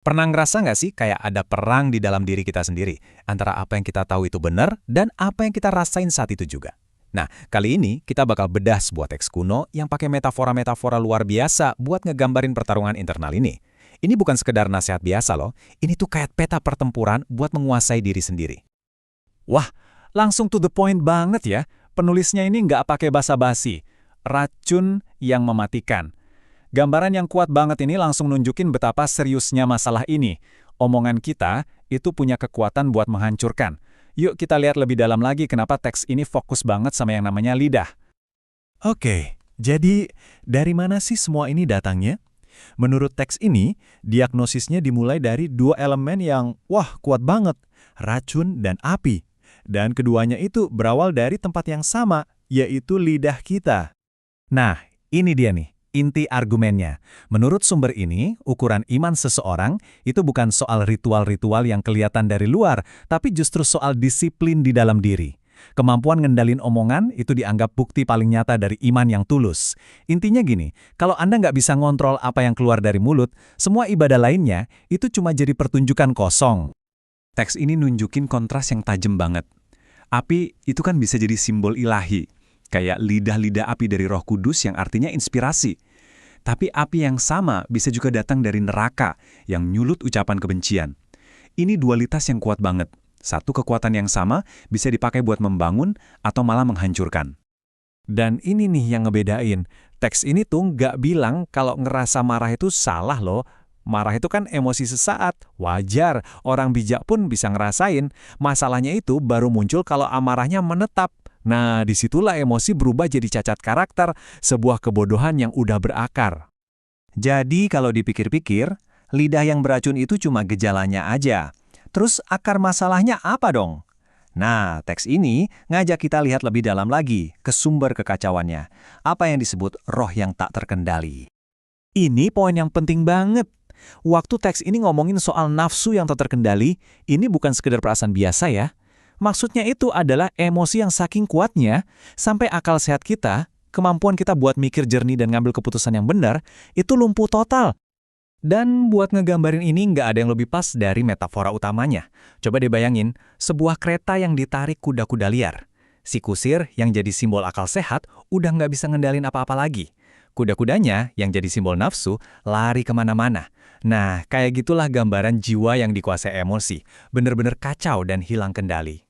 Pernah ngerasa nggak sih kayak ada perang di dalam diri kita sendiri, antara apa yang kita tahu itu benar dan apa yang kita rasain saat itu juga? Nah, kali ini kita bakal bedah sebuah teks kuno yang pakai metafora-metafora luar biasa buat ngegambarin pertarungan internal ini. Ini bukan sekedar nasihat biasa loh, ini tuh kayak peta pertempuran buat menguasai diri sendiri. Wah, langsung to the point banget ya. Penulisnya ini nggak pakai basa-basi. Racun yang mematikan. Gambaran yang kuat banget ini langsung nunjukin betapa seriusnya masalah ini. Omongan kita itu punya kekuatan buat menghancurkan. Yuk kita lihat lebih dalam lagi kenapa teks ini fokus banget sama yang namanya lidah. Oke, jadi dari mana sih semua ini datangnya? Menurut teks ini, diagnosisnya dimulai dari dua elemen yang kuat banget, racun dan api. Dan keduanya itu berawal dari tempat yang sama, yaitu lidah kita. Nah, ini dia nih. Inti argumennya, menurut sumber ini, ukuran iman seseorang itu bukan soal ritual-ritual yang kelihatan dari luar, tapi justru soal disiplin di dalam diri. Kemampuan ngendalin omongan itu dianggap bukti paling nyata dari iman yang tulus. Intinya gini, kalau Anda nggak bisa ngontrol apa yang keluar dari mulut, semua ibadah lainnya itu cuma jadi pertunjukan kosong. Teks ini nunjukin kontras yang tajam banget. Api itu kan bisa jadi simbol ilahi. Kayak lidah-lidah api dari Roh Kudus yang artinya inspirasi. Tapi api yang sama bisa juga datang dari neraka yang nyulut ucapan kebencian. Ini dualitas yang kuat banget. Satu kekuatan yang sama bisa dipakai buat membangun atau malah menghancurkan. Dan ini nih yang ngebedain. Teks ini tuh nggak bilang kalau ngerasa marah itu salah loh. Marah itu kan emosi sesaat, wajar. Orang bijak pun bisa ngerasain. Masalahnya itu baru muncul kalau amarahnya menetap. Nah, disitulah emosi berubah jadi cacat karakter, sebuah kebodohan yang udah berakar. Jadi, kalau dipikir-pikir, lidah yang beracun itu cuma gejalanya aja. Terus akar masalahnya apa dong? Nah, teks ini ngajak kita lihat lebih dalam lagi ke sumber kekacauannya. Apa yang disebut roh yang tak terkendali. Ini poin yang penting banget. Waktu teks ini ngomongin soal nafsu yang tak terkendali, ini bukan sekedar perasaan biasa ya. Maksudnya itu adalah emosi yang saking kuatnya, sampai akal sehat kita, kemampuan kita buat mikir jernih dan ngambil keputusan yang benar, itu lumpuh total. Dan buat ngegambarin ini nggak ada yang lebih pas dari metafora utamanya. Coba dibayangin, sebuah kereta yang ditarik kuda-kuda liar. Si kusir yang jadi simbol akal sehat udah nggak bisa ngendalin apa-apa lagi. Kuda-kudanya yang jadi simbol nafsu lari kemana-mana. Nah, kayak gitulah gambaran jiwa yang dikuasai emosi, bener-bener kacau dan hilang kendali.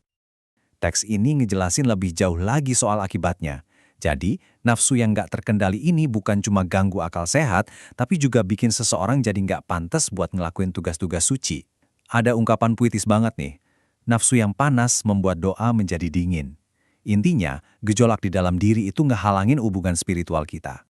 Teks ini ngejelasin lebih jauh lagi soal akibatnya. Jadi, nafsu yang nggak terkendali ini bukan cuma ganggu akal sehat, tapi juga bikin seseorang jadi nggak pantas buat ngelakuin tugas-tugas suci. Ada ungkapan puitis banget nih, nafsu yang panas membuat doa menjadi dingin. Intinya, gejolak di dalam diri itu ngehalangin hubungan spiritual kita.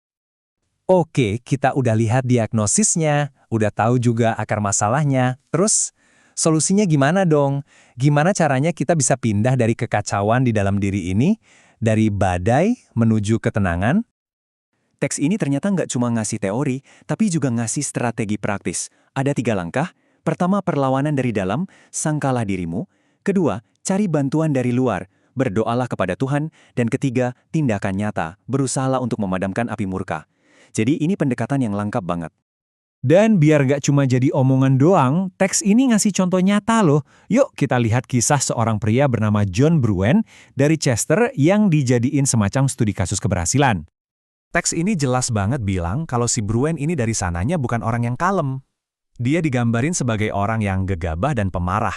Oke, kita udah lihat diagnosisnya, udah tahu juga akar masalahnya. Terus, solusinya gimana dong? Gimana caranya kita bisa pindah dari kekacauan di dalam diri ini, dari badai menuju ketenangan? Teks ini ternyata nggak cuma ngasih teori, tapi juga ngasih strategi praktis. Ada 3 langkah. Pertama, perlawanan dari dalam, sangkalah dirimu. Kedua, cari bantuan dari luar, berdoalah kepada Tuhan. Dan ketiga, tindakan nyata, berusahalah untuk memadamkan api murka. Jadi ini pendekatan yang lengkap banget. Dan biar gak cuma jadi omongan doang, teks ini ngasih contoh nyata loh. Yuk kita lihat kisah seorang pria bernama John Bruen dari Chester yang dijadiin semacam studi kasus keberhasilan. Teks ini jelas banget bilang kalau si Bruen ini dari sananya bukan orang yang kalem. Dia digambarin sebagai orang yang gegabah dan pemarah.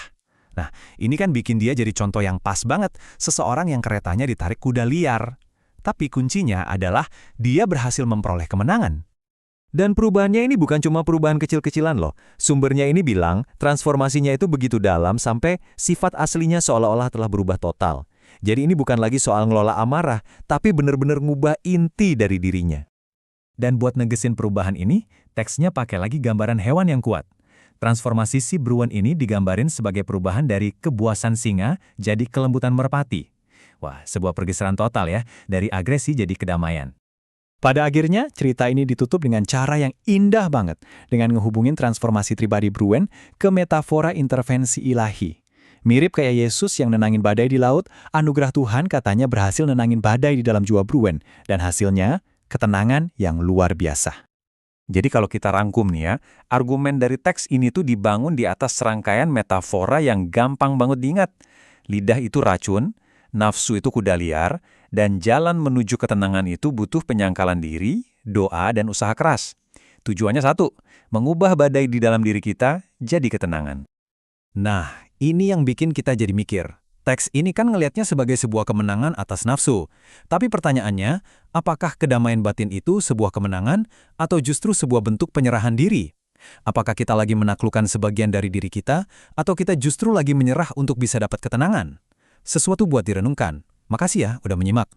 Nah, ini kan bikin dia jadi contoh yang pas banget, seseorang yang keretanya ditarik kuda liar. Tapi kuncinya adalah dia berhasil memperoleh kemenangan. Dan perubahannya ini bukan cuma perubahan kecil-kecilan loh. Sumbernya ini bilang transformasinya itu begitu dalam sampai sifat aslinya seolah-olah telah berubah total. Jadi ini bukan lagi soal ngelola amarah, tapi benar-benar ngubah inti dari dirinya. Dan buat negesin perubahan ini, teksnya pakai lagi gambaran hewan yang kuat. Transformasi si Bruen ini digambarin sebagai perubahan dari kebuasan singa jadi kelembutan merpati. Wah, sebuah pergeseran total ya, dari agresi jadi kedamaian. Pada akhirnya, cerita ini ditutup dengan cara yang indah banget, dengan ngehubungin transformasi pribadi Bruen ke metafora intervensi ilahi. Mirip kayak Yesus yang nenangin badai di laut, anugerah Tuhan katanya berhasil nenangin badai di dalam jiwa Bruen, dan hasilnya, ketenangan yang luar biasa. Jadi kalau kita rangkum nih ya, argumen dari teks ini tuh dibangun di atas serangkaian metafora yang gampang banget diingat. Lidah itu racun, nafsu itu kuda liar, dan jalan menuju ketenangan itu butuh penyangkalan diri, doa, dan usaha keras. Tujuannya satu, mengubah badai di dalam diri kita jadi ketenangan. Nah, ini yang bikin kita jadi mikir. Teks ini kan ngelihatnya sebagai sebuah kemenangan atas nafsu. Tapi pertanyaannya, apakah kedamaian batin itu sebuah kemenangan atau justru sebuah bentuk penyerahan diri? Apakah kita lagi menaklukkan sebagian dari diri kita atau kita justru lagi menyerah untuk bisa dapat ketenangan? Sesuatu buat direnungkan. Makasih ya udah menyimak.